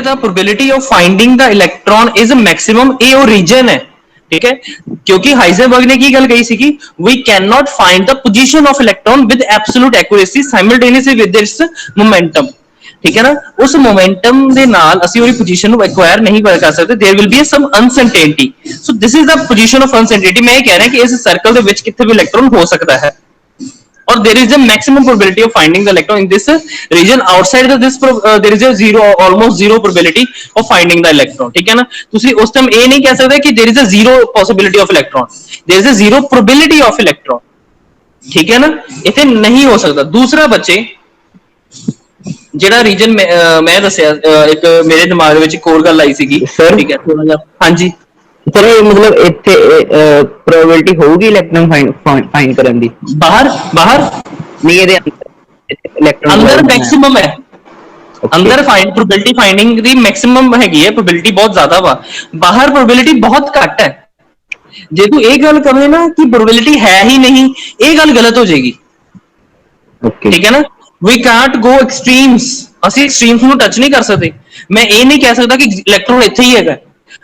The probability of finding the electron is maximum, ये वो reason है, ठीक है, क्योंकि हाइजेनबर्ग ने की गल कही सी कि we can not find the position of electron with absolute accuracy simultaneously with this momentum, ठीक है ना, उस मोमेंटम ਦੇ ਨਾਲ ਅਸੀਂ ਉਹਦੀ ਪੋਜੀਸ਼ਨ ਨੂੰ ਐਕਵਾਇਰ ਨਹੀਂ ਕਰ ਸਕਦੇ, there will be some uncertainty, so this is the position of uncertainty. मैं ये कह रहा कि इस सर्कल ਦੇ ਵਿੱਚ ਕਿੱਥੇ ਵੀ ਇਲੈਕਟ੍ਰੋਨ ਹੋ ਸਕਦਾ ਹੈ, or there is a maximum probability of finding the electron in this region, outside of this there is a zero, almost zero probability of finding the electron, ठीक है ना, ਤੁਸੀਂ ਉਸ ਟਾਈਮ ਇਹ ਨਹੀਂ ਕਹਿ ਸਕਦੇ ਕਿ there is a zero possibility of electron, there is a zero probability of electron, ठीक है ना, इथे नहीं हो सकता। दूसरा बच्चे ਜਿਹੜਾ ਰੀਜਨ ਮੈਂ ਦੱਸਿਆ, ਇੱਕ ਮੇਰੇ ਦਿਮਾਗ ਦੇ ਵਿੱਚ ਇੱਕ ਹੋਰ ਗੱਲ ਆਈ ਸੀਗੀ, ਠੀਕ ਹੈ ਥੋੜਾ ਜਿਹਾ, ਹਾਂਜੀ सर मतलब इतने प्रोबेबिलिटी होगी इलेक्ट्रॉन फाइंड करने दी बाहर बाहर नहीं ये इलेक्ट्रॉन अंदर मैक्सिमम है, अंदर find probability finding the maximum हैगी है, प्रोबेबिलिटी बहुत ज्यादा वा, बाहर प्रोबेबिलिटी बहुत घट है। जे तू ये गल कहे ना कि प्रोबेबिलिटी है ही नहीं, ये गल गलत हो जाएगी, ठीक है ना, वी कांट गो एक्सट्रीम्स, ਅਸੀਂ एक्सट्रीम्स ਨੂੰ टच नहीं कर सकते। मैं ये नहीं कह सकता कि इलेक्ट्रॉन इत्थे ही हैगा,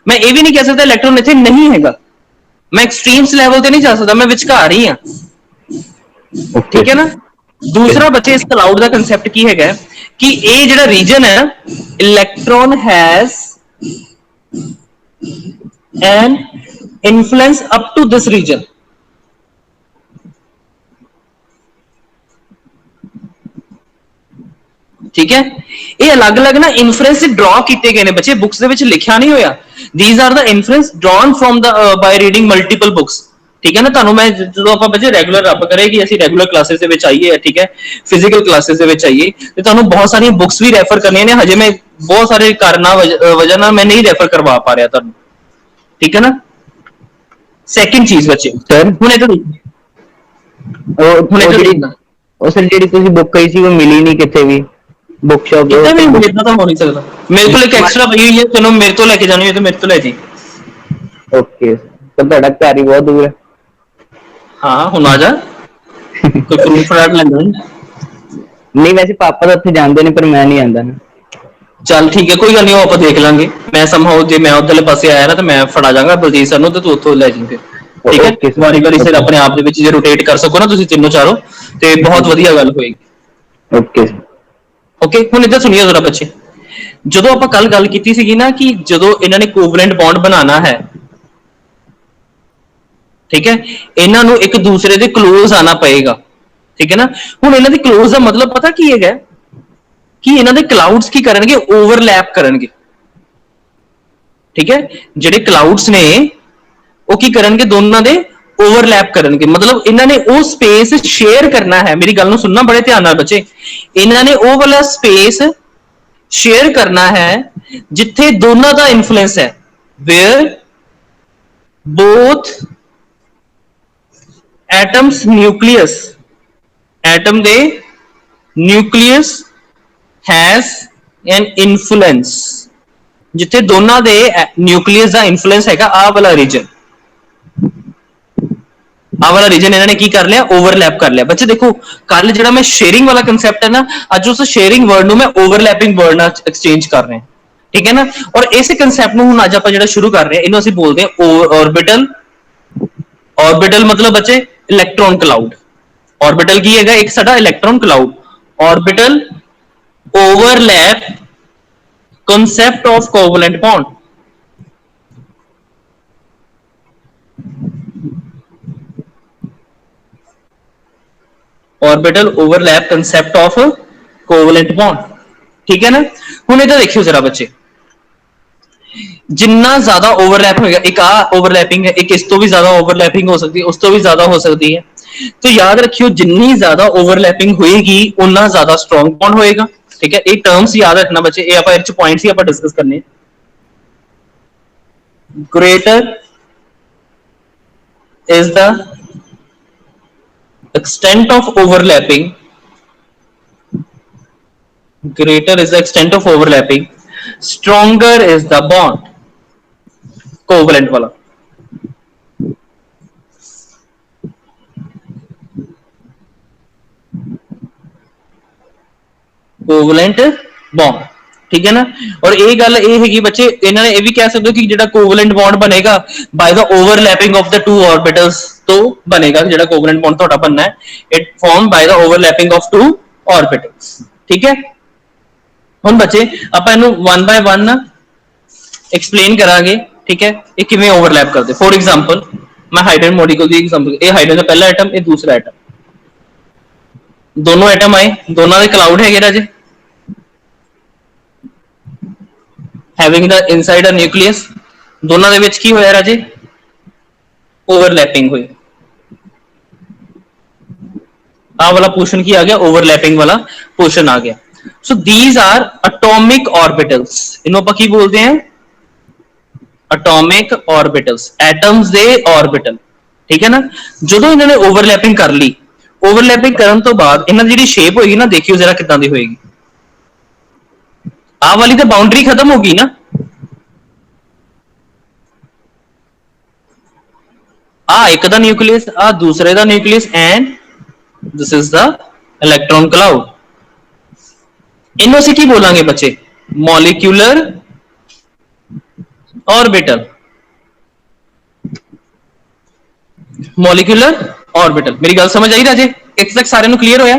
मैं ये भी नहीं कह सकता इलेक्ट्रॉन इत्थे नहीं हैगा, मैं एक्सट्रीम्स लेवल ते नहीं जा सकता, मैं विचकार ही हां, ठीक है ना। दूसरा बच्चे इस क्लाउड का कंसेप्ट की हैगा कि ये जिहड़ा रीजन है, electron has an influence up to this region, ठीक है, ये अलग अलग ना इन्फ्लुएंस ड्रॉ किए गए ने बच्चे, बुक्स दे विच लिखिया नहीं होया, these are the influence drawn from the by reading multiple books, ठीक है ना। ਤੁਹਾਨੂੰ मैं जो ਆਪਾਂ बच्चे रेगुलर ਰੱਬ ਕਰੇ ਕਿ ਅਸੀਂ रेगुलर क्लासेस ਦੇ ਵਿੱਚ ਆਈਏ, ठीक है, फिजिकल क्लासेस ਦੇ ਵਿੱਚ ਆਈਏ ਤੇ ਤੁਹਾਨੂੰ ਬਹੁਤ ਸਾਰੀਆਂ ਬੁక్స్ ਵੀ ਰੈਫਰ ਕਰਨੀਆਂ ਨੇ, ਹਜੇ ਮੈਂ ਬਹੁਤ ਸਾਰੇ ਕਾਰਨਾਂ ਵਜ੍ਹਾ ਨਾਲ ਮੈਂ ਨਹੀਂ ਰੈਫਰ ਕਰਵਾ ਪਾ ਰਿਹਾ ਤੁਹਾਨੂੰ, ठीक है ना। ਸੈਕਿੰਡ ਚੀਜ਼ ਬੱਚੇ ਸਰ ਹੁਣ ਇਹ ਉਹ ਸਰ ਜਿਹੜੀ ਤੁਸੀਂ ਬੁੱਕ ਕਹੀ ਸੀ ਉਹ ਮਿਲੀ ਨਹੀਂ ਕਿਤੇ ਵੀ बुक शॉप कितना भी इतना तो हो नहीं सकता, मेरे को एक एक्स्ट्रा पई हुई है, तेनों मेरे तो लेके जानी है तो मेरे तो ले जी। ओके तो ਤੁਹਾਡਾ ਘਰ ਹੀ ਬਹੁਤ ਦੂਰ ਹੈ। ਹਾਂ ਹੁਣ ਆ ਜਾ, ਕੋਈ ਫਰੂਟ ਫਰਾਟ ਲੈਂਦਾ ਨਹੀਂ ਵੈਸੇ ਪਾਪਾ ਤਾਂ ਉੱਥੇ ਜਾਂਦੇ ਨੇ ਪਰ ਮੈਂ ਨਹੀਂ ਆਂਦਾ ਨਾ। ਚੱਲ ਠੀਕ ਹੈ ਕੋਈ ਗੱਲ ਨਹੀਂ, ਉਹ ਆਪਾਂ ਦੇਖ ਲਾਂਗੇ, ਮੈਂ ਸਮਹਾਉ ਜੇ ਮੈਂ ਉਧਰਲੇ ਪਾਸੇ ਆਇਆ ਨਾ ਤਾਂ ਮੈਂ ਫੜਾ ਜਾਵਾਂਗਾ ਬਲਜੀਤ ਸਰ ਨੂੰ ਤੇ ਤੂੰ ਉੱਥੋਂ ਲੈ ਜੀ ਫਿਰ, ਠੀਕ ਹੈ, ਵਾਰੀ ਵਾਰੀ ਸਿਰ ਆਪਣੇ ਆਪ ਦੇ ਵਿੱਚ ਜੇ ਰੋਟੇਟ ਕਰ ਸਕੋ ਨਾ ਤੁਸੀਂ ਤਿੰਨੋਂ ਚਾਰੋਂ ਤੇ ਬਹੁਤ ਵਧੀਆ ਗੱਲ ਹੋਏਗੀ। ਓਕੇ ओके हुण इधर सुनिए जरा बच्चे, जो आप कल गल की सी ना कि जो इन्होंने कोवलेंट बॉन्ड बनाना है, ठीक है, इन्हों एक दूसरे के क्लोज आना पएगा, ठीक है ना। हुण इन्हां दे क्लोज का मतलब पता की है कि इन्हां दे क्लाउड्स की करनगे, ओवरलैप करनगे, ठीक है, जिहड़े क्लाउड्स ने वो की करनगे, दोनों दे ओवरलैप करनगे, मतलब इन्होंने वो स्पेस शेयर करना है, मेरी गल नूं सुनना बड़े ध्यान नाल बच्चे, इन्होंने वो वाला स्पेस शेयर करना है जिथे दोनों का इन्फ्लुएंस है, where both atoms nucleus, atom दे न्यूक्लियस हैज एन इन्फ्लुएंस, जिथे दोनों दे न्यूक्लियस का इन्फ्लुएंस हैगा आ वाला रीजन, आ वाला रीजन इन्होंने की कर लिया, ओवरलैप कर लिया। बच्चे देखो कल जो मैं शेयरिंग वाला कंसेप्ट है ना, अज उस शेयरिंग वर्ड में ओवरलैपिंग वर्ड ना एक्सचेंज कर रहे हैं, ठीक है ना। और इस कंसेप्ट में हुण अज आपां जिहड़ा शुरू कर रहे हैं, इन्हों असीं बोलते हैं ऑर्बिटल, ऑर्बिटल मतलब बच्चे इलैक्ट्रॉन क्लाउड, ऑर्बिटल की है एक साडा electron cloud, orbital overlap concept of covalent bond, orbital overlap concept of covalent bond, ठीक है ना। हुण इधर देखियो जरा बच्चे, जिन्ना ज्यादा ओवरलैप होगा, एक आ ओवरलैपिंग है, एक इस तो भी ज्यादा ओवरलैपिंग हो सकती है, उस तो भी ज्यादा हो सकती है, तो याद रखियो जिन्नी ज्यादा ओवरलैपिंग होएगी उतना ज्यादा स्ट्रॉन्ग बॉन्ड होएगा, ठीक है। ये टर्म्स याद रखना बच्चे, ये आपां इस पॉइंट्स ही आपां डिस्कस करने, greater is the extent of overlapping, greater is the extent of overlapping, stronger is the bond, covalent wala, covalent bond, ठीक है ना। और ये गल ये हैगी बच्चे, इन्होंने ये भी कह सकते हो कि जो कोवलेंट बॉन्ड बनेगा by the overlapping of the two orbitals, तो बनेगा जो कोवलेंट बॉन्ड थोड़ा बनना है, it form by the overlapping of two orbitals. ठीक है, हुण बच्चे आपां इहनूं वन बाय वन एक्सप्लेन करांगे। ठीक है, ये किवें ओवरलैप करते। फॉर एग्जांपल मैं हाइड्रोजन मॉलिक्यूल की एग्जांपल, ये हाइड्रोजन का पहला एटम, ये दूसरा एटम, दोनों एटम आए, दोनों के क्लाउड है राजे, having the inside a nucleus, दोनों दे विच की होया राजे, ओवरलैपिंग हुई। आ वाला पोर्शन की आ गया, ओवरलैपिंग वाला पोर्शन आ गया। So these are atomic orbitals, इन्हों पर की बोलते हैं, एटॉमिक ऑर्बिटल्स, एटम्स दे ऑर्बिटल। ठीक है ना, जो इन्होंने ओवरलैपिंग कर ली, ओवरलैपिंग करन तो बाद इन्हां दी जिहड़ी शेप होएगी ना, देखियो जरा किदां दी होएगी। आ वाली तो बाउंड्री खत्म होगी ना, आ एक दा न्यूक्लियस, आ दूसरे दा nucleus, and this is the electron cloud. इन्हों से की बोलांगे बच्चे, मॉलिक्यूलर ऑर्बिटल, मॉलिक्यूलर ऑर्बिटल। मेरी गल समझ आई राजे, इतने तक सारे क्लियर होया।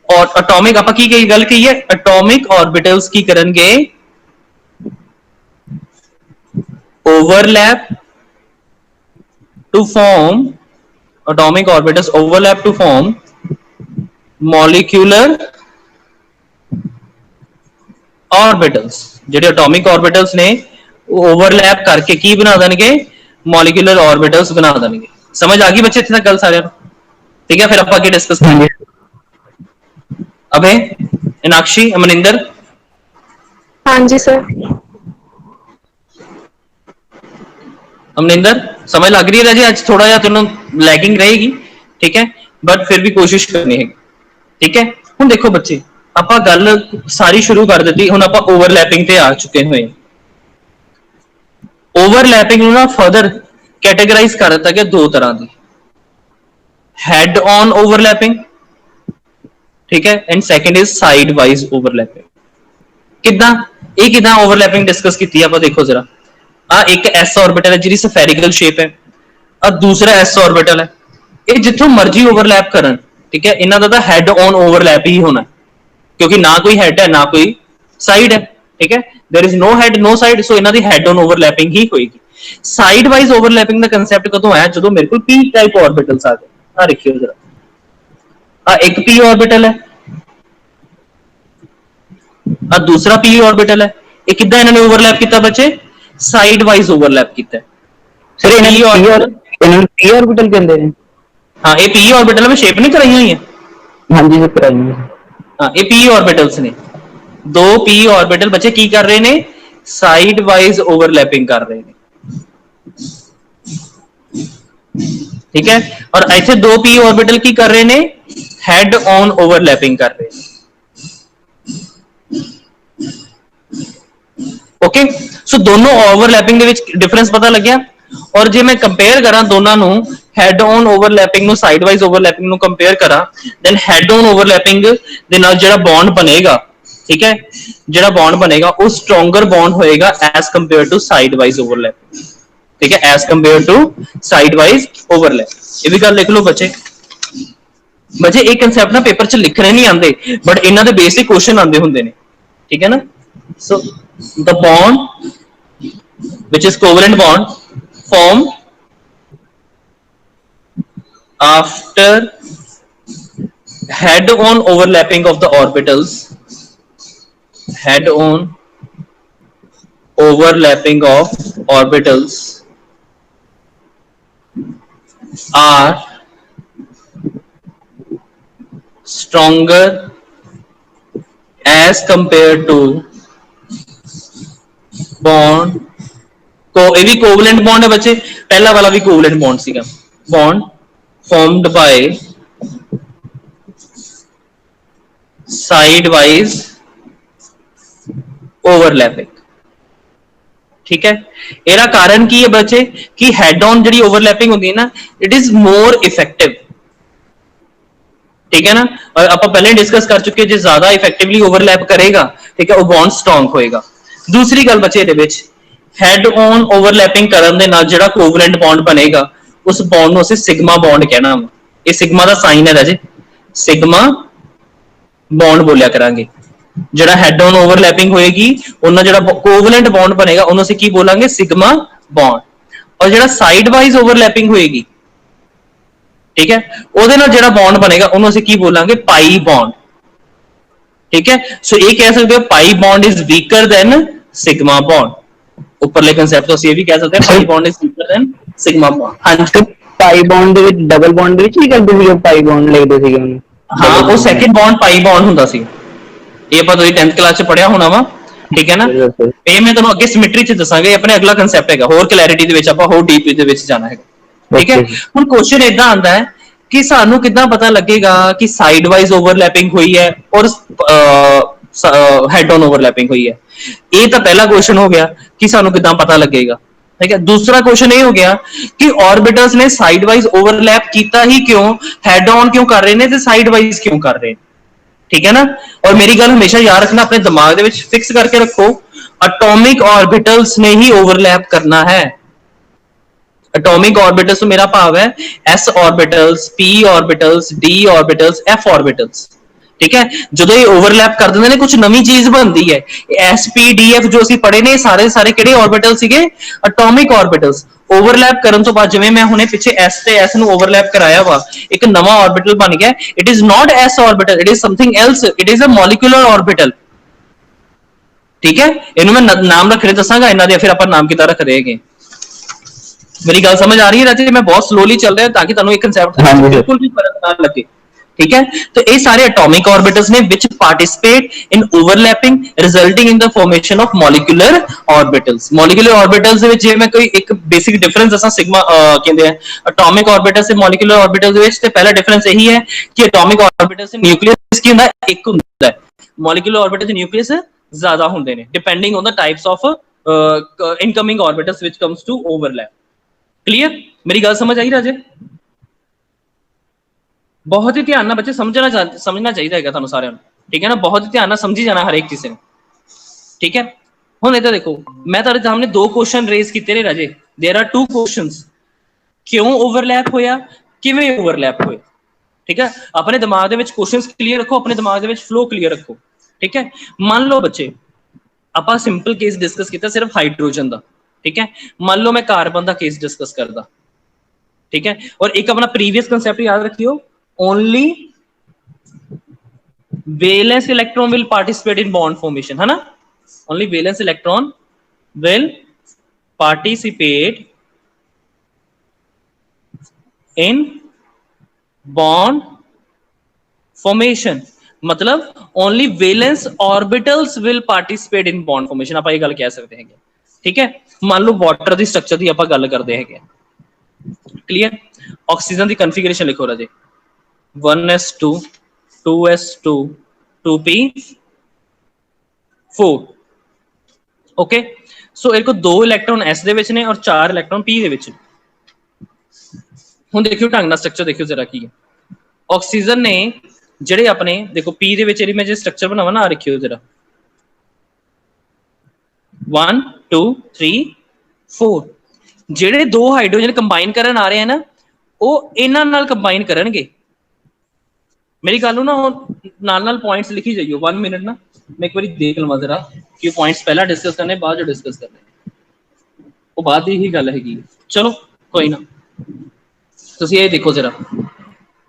और एटॉमिक आप की गल की है, एटॉमिक ऑर्बिटल्स की करनगे overlap to form, atomic orbitals overlap to form molecular orbitals. जेडे एटॉमिक ऑर्बिटल्स ने ओवरलैप करके की बना देंगे, मॉलिक्यूलर ऑर्बिटल्स बना देंगे। समझ आ गई बच्चे इतने तक गल सारे? ठीक है, फिर आप आगे डिस्कस करेंगे। अभय, मीनाक्षी, अमनिंदर, हाँ जी सर। अमनिंदर समझ लग रही है राजे? आज थोड़ा जा तुम लैगिंग रहेगी, ठीक है, बट फिर भी कोशिश करनी है। ठीक है, हुण देखो बच्चे, आप गल सारी शुरू कर दी, हुण आप ओवरलैपिंग ते आ चुके हुए। ओवरलैपिंग ना फर्दर कैटेगराइज कर दिता गया दो तरह की, हेड ऑन ओवरलैपिंग, ठीक है, and second is side wise overlapping. किदां ये किदां ओवरलैपिंग डिस्कस की आप देखो जरा। आ एक एस ऑर्बिटल है जिहदी स्फेरिकल शेप है, आ दूसरा एस ऑर्बिटल है, ये जिथों मर्जी ओवरलैप करन, ठीक है, इन्हां दा तां हेड ऑन ओवरलैप ही होना, क्योंकि ना कोई हेड है ना कोई साइड है। ठीक है, there is no head no side, so इन्हां दी हेड ऑन ओवरलैपिंग ही होएगी। साइड वाइज ओवरलैपिंग दा कांसेप्ट कदों आया, जदों मेरे कोल पी टाइप ऑर्बिटल्स आ गए। आ देखियो जरा, आ एक पी ऑर्बिटल है, आ दूसरा पी ऑर्बिटल है, ये किदां इन्होंने ओवरलैप किया बच्चे? साइड वाइज ओवरलैप किया। सर इन्होंने पी ऑर्बिटल कहंदे ने? हाँ, ये पी ऑर्बिटल में शेप नहीं कराई हुई है। हाँ जी सर, कराई हुई है। हाँ, ये पी ऑर्बिटल्स ने, दो पी ऑर्बिटल बच्चे की कर रहे ने? साइड वाइज ओवरलैपिंग कर रहे हैं। ठीक है, और ऐसे दो पी ऑर्बिटल की कर रहे ने? हेड ऑन ओवरलैपिंग कर रहे हैं। ओके, सो दोनों ओवरलैपिंग दे विच डिफरेंस पता लग गया। और जे मैं कंपेयर करा दोनों नु, हेड ऑन ओवरलैपिंग नु साइड वाइज ओवरलैपिंग नु कंपेयर करा, देन हेड ऑन ओवरलैपिंग दे नाल जेड़ा बॉन्ड बनेगा, ठीक है, जेड़ा बॉन्ड बनेगा वो स्ट्रॉन्गर बॉन्ड होएगा as compare to side wise overlapping. ठीक है, as compare to side wise overlap. ये भी गल लिख लो बच्चे। बच्चे एक कंसेप्ट ना पेपर च लिखने नहीं आते, बट इन्हां दे बेसिक क्वेश्चन आते होंगे ने। ठीक है ना, so the bond which is covalent bond form after head on overlapping of the orbitals, head on overlapping of orbitals are stronger as compared to bond को, ये भी कोवलेंट बॉन्ड है बच्चे, पहला वाला भी कोवलेंट बॉन्ड सीगा, bond formed by side wise overlapping. ठीक है, एरा कारण की है बच्चे कि हेड ऑन जी ओवरलैपिंग होती है ना, इट इज मोर इफेक्टिव। ठीक है ना, और आप पहले डिस्कस कर चुके, जो ज्यादा इफेक्टिवली ओवरलैप करेगा ठीक है, वो बॉन्ड स्ट्रॉन्ग होएगा। दूसरी गल बच्चे ਇਹਦੇ ਵਿੱਚ ਹੈਡ ਔਨ ਓਵਰਲੈਪਿੰਗ ਕਰਨ ਦੇ ਨਾਲ ਜਿਹੜਾ ਕੋਵਲੈਂਟ ਬੌਂਡ ਬਣੇਗਾ ਉਸ ਬੌਂਡ ਨੂੰ ਅਸੀਂ ਸਿਗਮਾ ਬੌਂਡ ਕਹਿਣਾ ਵਾ। ਇਹ ਸਿਗਮਾ ਦਾ ਸਾਈਨ ਹੈ ਰਾਜੇ, ਸਿਗਮਾ ਬੌਂਡ ਬੋਲਿਆ ਕਰਾਂਗੇ। ਜਿਹੜਾ ਹੈਡ ਔਨ ਓਵਰਲੈਪਿੰਗ ਹੋਏਗੀ ਉਹਨਾਂ ਜਿਹੜਾ ਕੋਵਲੈਂਟ ਬੌਂਡ ਬਣੇਗਾ ਉਹਨੂੰ ਅਸੀਂ ਕੀ ਬੋਲਾਂਗੇ, ਸਿਗਮਾ ਬੌਂਡ। ਔਰ ਜਿਹੜਾ ਸਾਈਡ ਵਾਈਜ਼ ਓਵਰਲੈਪਿੰਗ ਹੋਏਗੀ, ठीक है, ਉਹਦੇ ਨਾਲ ਜਿਹੜਾ ਬੌਂਡ ਬਣੇਗਾ ਉਹਨੂੰ ਅਸੀਂ ਕੀ ਬੋਲਾਂਗੇ, ਪਾਈ ਬੌਂਡ। ठीक है, सो ये कह सकते हो pi bond is weaker than sigma bond. ऊपरले कांसेप्ट तो ये भी कह सकते हैं pi bond is weaker than sigma bond. हाँ जी, ਪਾਈ ਬੌਂਡ ਦੇ ਵਿੱਚ ਡਬਲ ਬੌਂਡ ਦੇ ਵਿੱਚ ਵੀ ਕਰਦੇ ਸੀਗੇ, ਪਾਈ ਬੌਂਡ ਲਿਖਦੇ ਸੀਗੇ ਉਹਨੂੰ। हाँ वो सेकंड बॉन्ड पाई बॉन्ड ਹੁੰਦਾ ਸੀ। ਇਹ ਆਪਾਂ ਤੁਸੀਂ 10th ਕਲਾਸ ਚ ਪੜਿਆ ਹੋਣਾ ਵਾ, ਠੀਕ ਹੈ ਨਾ। ਇਹ ਮੈਂ ਤੁਹਾਨੂੰ ਅੱਗੇ ਸਿਮੈਟਰੀ ਚ ਦੱਸਾਂਗੇ, ਆਪਣੇ ਅਗਲਾ ਕਾਨਸੈਪਟ ਹੈਗਾ, ਹੋਰ ਕਲੈਰਿਟੀ ਦੇ ਵਿੱਚ ਆਪਾਂ ਹੋਰ ਡੀਪ ਦੇ ਵਿੱਚ ਜਾਣਾ ਹੈਗਾ, ਠੀਕ ਹੈ। ਹੁਣ ਕੁਐਸਚਨ ਇਦਾਂ ਆਂਦਾ ਹੈ कि सानू कितना पता लगेगा कि साइड वाइज ओवरलैपिंग हुई है और हेड ऑन ओवरलैपिंग हुई है। ये तो पहला क्वेश्चन हो गया कि सानू कितना पता लगेगा, ठीक है। दूसरा क्वेश्चन ये हो गया कि ऑर्बिटल्स ने साइड वाइज ओवरलैप किया ही क्यों, हेड ऑन क्यों कर रहे हैं, साइड वाइज क्यों कर रहे हैं, ठीक है ना। और मेरी गल हमेशा याद रखना, अपने दिमाग दे विच फिक्स करके रखो, एटॉमिक ऑर्बिटल्स ने ही ओवरलैप करना है। एटॉमिक ऑर्बिटल्स तो मेरा भाव है S orbitals, P orbitals, D orbitals, F orbitals, ठीक है। जो ये ओवरलैप कर देंगे कुछ नवी चीज बनती है। एस पी डी एफ जो ਅਸੀਂ पढ़े ने सारे सारे किहड़े ऑर्बिटल सीगे, एटॉमिक ऑर्बिटल्स। ओवरलैप करन तो बाद जिवें मैं हुणे पिछे एस ते एस नु ओवरलैप कराया वा, एक नवा ऑर्बिटल बन गया। It is not S orbital, it is something else, it is a molecular orbital, ठीक है। इन्हों मैं नाम रखने दसांगा, इन्हां दे फिर आपां नाम किदां रखदे हैगे। मेरी गल समझ आ रही है राजे, मैं बहुत स्लोली चल रहा हूं ताकि तुहानू एक कांसेप्ट बिल्कुल भी फर्क ना लगे, ठीक है। तो ये सारे एटॉमिक ऑर्बिटल्स ने which participate in overlapping resulting in the formation of molecular orbitals. Molecular orbitals दे विच जे मैं कोई एक बेसिक डिफरेंस दसा सिग्मा कहंदे हैं एटॉमिक ऑर्बिटल से मॉलिक्यूलर ऑर्बिटल दे विच, ते पहला डिफरेंस यही है कि एटॉमिक ऑर्बिटल से न्यूक्लियस की हुंदा है, एक हुंदा है। मॉलिक्यूलर ऑर्बिटल से न्यूक्लियस ज्यादा हुंदे ने depending on the types of incoming orbitals which comes to overlap. Clear, मेरी गल समझ आई राजे। बहुत ही ध्यान ना बच्चे समझना चाहिए है तुहानू सारिਆਂ ਨੂੰ, ठीक है ना। बहुत ही ध्यान ना समझी जाना हर एक किसी ने, ठीक है। हुण इधर देखो, मैं तुहाडे सामने दो क्वेश्चन रेज कीते ने राजे। देयर आर टू क्वेश्चंस, क्यों ओवरलैप होया, किवें ओवरलैप होया, ठीक है। अपने दिमाग दे विच क्वेश्चंस क्लियर रखो, अपने दिमाग दे विच फ्लो क्लियर रखो, ठीक है। मान लो बच्चे आपां सिंपल केस डिस्कस कीता सिर्फ हाइड्रोजन दा, ठीक है। मान लो मैं कार्बन का केस डिस्कस करदा, ठीक है। और एक अपना प्रीवियस कांसेप्ट याद रखियो, only valence electron will participate in bond formation, है ना। Only valence electron will participate in bond formation, मतलब only valence orbitals will participate in bond formation, आप ये गल कह सकते हैं, ठीक है। मान लो वाटर की स्ट्रक्चर की आप गल करते हैं, क्लियर। ऑक्सीजन की कन्फिगरेशन लिखो राजे, 1s2 2s2 2p4, ओके। सो एक 2 इलेक्ट्रॉन एस दे विच ने और 4 इलेक्ट्रॉन पी दे विच। हुण देखियो ढंग नाल स्ट्रक्चर देखियो जरा की है। ऑक्सीजन ने जिहड़े अपने देखो पी दे विच मैं जो स्ट्रक्चर बनावा ना, रखियो जरा 1 2 3 4, ਜਿਹੜੇ दो हाइड्रोजन कंबाइन करन आ रहे हैं ना, वो इन्हां नाल कंबाइन करनगे। मेरी गल ना नाल पॉइंट्स लिखी जाइयो, 1 मिनट ना मैं एक बार देख लवां जरा कि पॉइंट्स पहला डिस्कस करने बाद जो डिस्कस करने वो बाद ही गल हैगी। चलो कोई ना, तुसीं ये देखो जरा,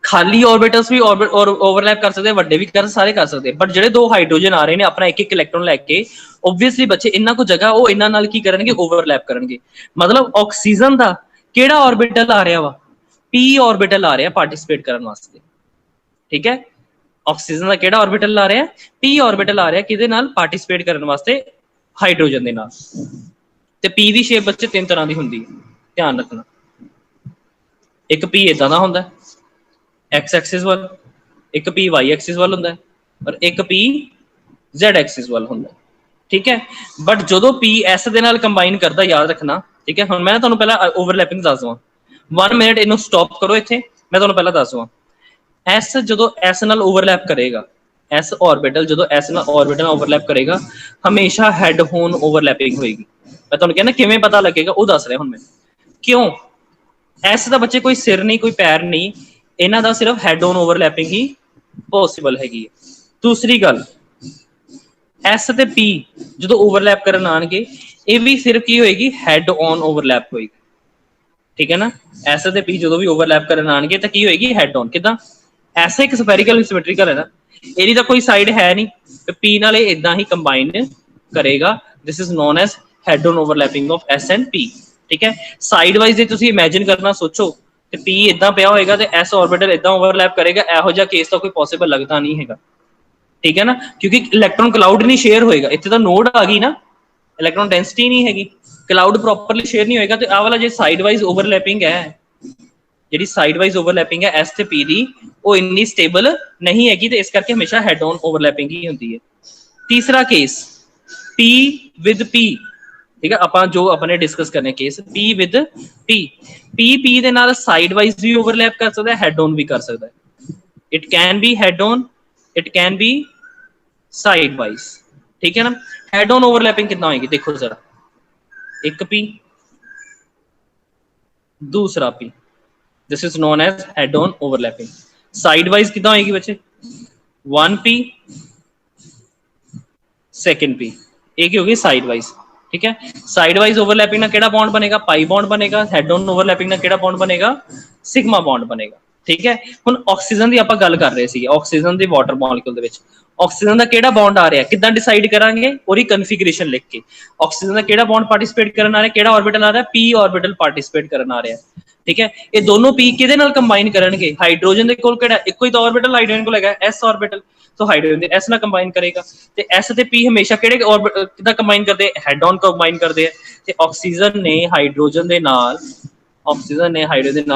खाली ऑर्बिटल्स भी ओवरलैप कर सकते, वड्डे भी कर, सारे कर सकते। बट ਜਿਹੜੇ 2 हाइड्रोजन आ रहे हैं अपना एक एक इलेक्ट्रॉन लैके, ओबवियसली बच्चे इन्हां को जगह वो इन्हां नाल की करनगे, ओवरलैप करनगे। मतलब ऑक्सीजन दा किहड़ा ऑर्बिटल आ रहा वा, पी ऑर्बिटल आ रहा पार्टिसिपेट करने वास्ते, ठीक है। ऑक्सीजन का किहड़ा ऑर्बिटल आ रहा है, पी ऑर्बिटल आ रहा है किहदे नाल पार्टिसिपेट करने वास्ते, हाइड्रोजन दे नाल। ते पी दी शेप बच्चे 3 तरह की हुंदी है, ध्यान रखना। एक पी इदां दा हुंदा है एक्स एक्सिस वाल, एक पी वाई एक्सिस वाल हुंदा है, और एक पी जेड एक्सिस वाल हुंदा है, ठीक है। बट जो पी एस दे नाल कंबाइन करदा, याद रखना, ठीक है। हुण मैं तुहानूं पहला ओवरलैपिंग दस दवां, 1 मिनट इनू स्टॉप करो इत्थे, मैं तुहानूं पहला दस दवां। एस जो एस नाल ओवरलैप करेगा, एस ऑर्बिटल जो एस ना ऑर्बिटल ओवरलैप करेगा हमेशा हैड ऑन ओवरलैपिंग होएगी। मैं तुहानू कहना किवें पता लगेगा वो दस रहा हुण मैं क्यों एस का बच्चे कोई सिर नहीं कोई पैर नहीं इन्हां दा सिर्फ had on overlapping he possible हैगी। दूसरी गल एस ते पी जो ओवरलैप करन आएंगे ये भी सिर्फ की होएगी हैड ऑन ओवरलैप होएगी। ठीक है ना एस ते पी जो भी ओवरलैप करन आएंगे तो की होएगी हैड ऑन किदां ऐसा एक स्फेरिकल सिमेट्रिकल है ना ਇਹਦੀ ਤਾਂ ਕੋਈ ਸਾਈਡ ਹੈ ਨਹੀਂ ਤੇ P ਨਾਲ ਇਹ ਇਦਾਂ ਹੀ ਕੰਬਾਈਨ ਕਰੇਗਾ। This is known as head on overlapping of S and P। ਠੀਕ ਹੈ ਸਾਈਡ ਵਾਈਜ਼ ਜੇ ਤੁਸੀਂ ਇਮੇਜਿਨ ਕਰਨਾ ਸੋਚੋ ਤੇ P ਇਦਾਂ ਪਿਆ ਹੋਏਗਾ ਤੇ S ਆਰਬਿਟਲ ਇਦਾਂ ਓਵਰਲੈਪ ਕਰੇਗਾ ਇਹੋ ਜਿਹਾ ਕੇਸ ਤਾਂ ਕੋਈ ਪੋਸੀਬਲ ਲੱਗਦਾ ਨਹੀਂ ਹੈਗਾ। ਠੀਕ ਹੈ ਨਾ ਕਿਉਂਕਿ ਇਲੈਕਟ੍ਰੋਨ ਕਲਾਊਡ ਨਹੀਂ ਸ਼ੇਅਰ ਹੋਏਗਾ ਇੱਥੇ ਤਾਂ ਨੋਡ ਆ ਗਈ ਨਾ ਇਲੈਕਟ੍ਰੋਨ ਡੈਂਸਿਟੀ ਨਹੀਂ ਹੈਗੀ ਕਲਾਊਡ ਪ੍ਰੋਪਰਲੀ ਸ਼ੇਅਰ ਨਹੀਂ ਹੋਏਗਾ ਤੇ ਆਹ ਵਾਲਾ ਜੇ ਸਾਈਡ ਵਾਈਜ਼ ਓਵਰਲੈਪਿੰਗ ਹੈ ਜਿਹੜੀ ਸਾਈਡ ਵਾਈਜ਼ ਓਵਰਲੈਪਿੰਗ ਹੈ S ਤੇ P ਦੀ ਉਹ ਇੰਨੀ ਸਟੇਬਲ ਨਹੀਂ ਹੈਗੀ ਤੇ ਇਸ ਕਰਕੇ ਹਮੇਸ਼ਾ ਹੈਡ ਔਨ ਓਵਰਲੈਪਿੰਗ ਹੀ ਹੁੰਦੀ ਹੈ। ਤੀਸਰਾ ਕੇਸ P ਵਿਦ P ਠੀਕ ਹੈ ਆਪਾਂ ਜੋ ਆਪਣੇ ਡਿਸਕਸ ਕਰਨੇ case P with P P ਦੇ ਨਾਲ ਸਾਈਡ ਵਾਈਜ਼ ਵੀ ਓਵਰਲੈਪ ਕਰ ਸਕਦਾ ਹੈ ਹੈਡ ਔਨ ਵੀ ਕਰ ਸਕਦਾ ਹੈ। It can be head on it can be side wise. ਠੀਕ ਹੈ ਨਾ ਹੈਡ ਔਨ ਓਵਰਲੈਪਿੰਗ ਕਿੰਨਾ ਹੋਏਗੀ ਦੇਖੋ ਜ਼ਰਾ ਇੱਕ P दूसरा P this is known as head on overlapping। side wise कितना होएगी बच्चे 1P second P एक ही होगी side wise। ठीक है side wise overlapping ना केड़ा बॉन्ड बनेगा पाई बॉन्ड बनेगा head on overlapping ना केड़ा बॉन्ड बनेगा सिग्मा बॉन्ड बनेगा। ठीक है हुण ऑक्सीजन ਦੀ ਆਪਾਂ ਗੱਲ ਕਰ ਰਹੇ ਸੀ ऑक्सीजन ਦੀ वाटर मॉलिक्यूल ਦੇ ਵਿੱਚ ऑक्सीजन ਦਾ ਕਿਹੜਾ ਬੌਂਡ ਆ ਰਿਹਾ ਕਿਦਾਂ ਡਿਸਾਈਡ ਕਰਾਂਗੇ ਉਹਦੀ ਕਨਫੀਗਰੇਸ਼ਨ ਲਿਖ ਕੇ ऑक्सीजन ਦਾ ਕਿਹੜਾ ਬੌਂਡ ਪਾਰਟਿਸਿਪੇਟ ਕਰਨ ਆ ਰਿਹਾ ਕਿਹੜਾ ਆਰਬਿਟਲ ਆ ਰਿਹਾ P ਆਰਬਿਟਲ ਪਾਰਟਿਸਿਪੇਟ ਕਰਨ ਆ ਰਿਹਾ। ठीक है ये दोनों P किहदे नाल कंबाइन करनगे हाइड्रोजन दे कोल केड़ा इक्को ही तो ऑर्बिटल हाइड्रोजन कोल हैगा S ऑर्बिटल तो हाइड्रोजन दे S नाल कंबाइन करेगा ते S ते P हमेशा केड़े किदा कंबाइन करदे हेड ऑन कंबाइन करदे ते ऑक्सीजन ने हाइड्रोजन दे नाल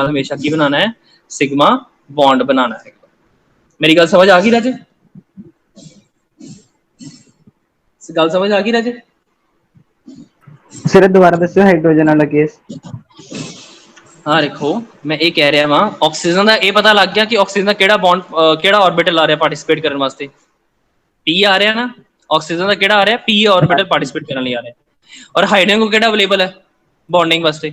हमेशा की बनाना है सिग्मा बॉन्ड बनाना है। मेरी गल समझ आ गई राजे गल समझ आ गई राजे सिर्फ दोबारा दसो हाइड्रोजन वाला केस। हाँ देखो मैं ये कह रहा वहां ऑक्सीजन का ये पता लग गया कि ऑक्सीजन का केड़ा बॉन्ड केड़ा ऑर्बिटल आ रहा पार्टिसिपेट करने वास्ते P आ रहा ना ऑक्सीजन का केड़ा आ रहा P ऑर्बिटल पार्टिसिपेट करने आ रहा है और हाइड्रोजन को केड़ा अवेलेबल है बॉन्डिंग वास्ते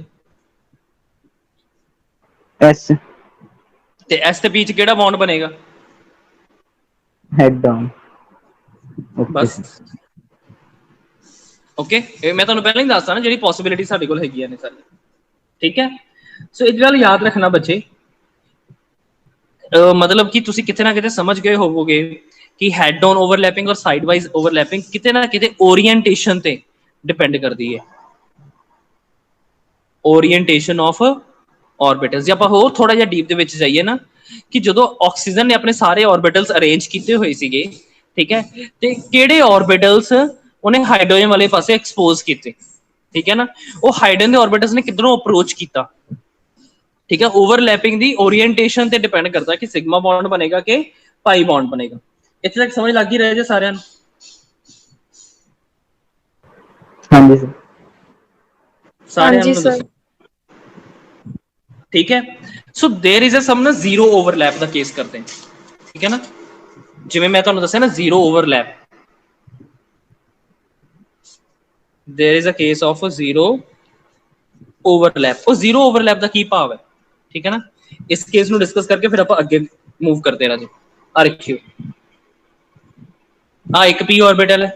S ते S ते P च केड़ा बॉन्ड बनेगा हेड डाउन बस ओके मैं तुहानू पहले ही दसदा ना जिहड़ी पॉसिबिलिटी साडे कोल हैगी ने सारी। ठीक है सो इस गल याद रखना बच्चे मतलब कि तुसी किते ना किते समझ गए होवोगे कि हेड ऑन ओवरलैपिंग और साइड वाइज ओवरलैपिंग किते ना किते ओरिएंटेशन ते डिपेंड करती है ओरिएंटेशन ऑफ ऑर्बिटल्स। जे आपां होर थोड़ा जिहा डीप दे विच जाइए ना कि जदों ऑक्सीजन ने अपने सारे ऑर्बिटल्स अरेंज कीते होए सीगे ठीक है ते किहड़े ऑर्बिटल्स उन्हें हाइड्रोजन वाले पासे एक्सपोज कीते। ठीक है ना वो हाइड्रोजन के ऑर्बिटल्स ने किधरों अप्रोच किया। ठीक है ओवरलैपिंग दी ओरिएंटेशन ते डिपेंड करता है कि सिग्मा बॉन्ड बनेगा कि पाई बॉन्ड बनेगा। इत्थे तक समझ लग ही रहे जे सारियां हाँ जी सर सारियां सर ठीक है सो देयर इज अ सम ना जीरो ओवरलैप दा केस करते हैं। ठीक है ना जिवें मैं तुहानू दस्सिया ना zero overlap there is a case of zero overlap और जीरो ओवरलैप का की भाव है। ठीक है ना इस केस को डिस्कस करके फिर आप अगे मूव करते रह जाओ। रखियो हाँ एक P ऑर्बिटल है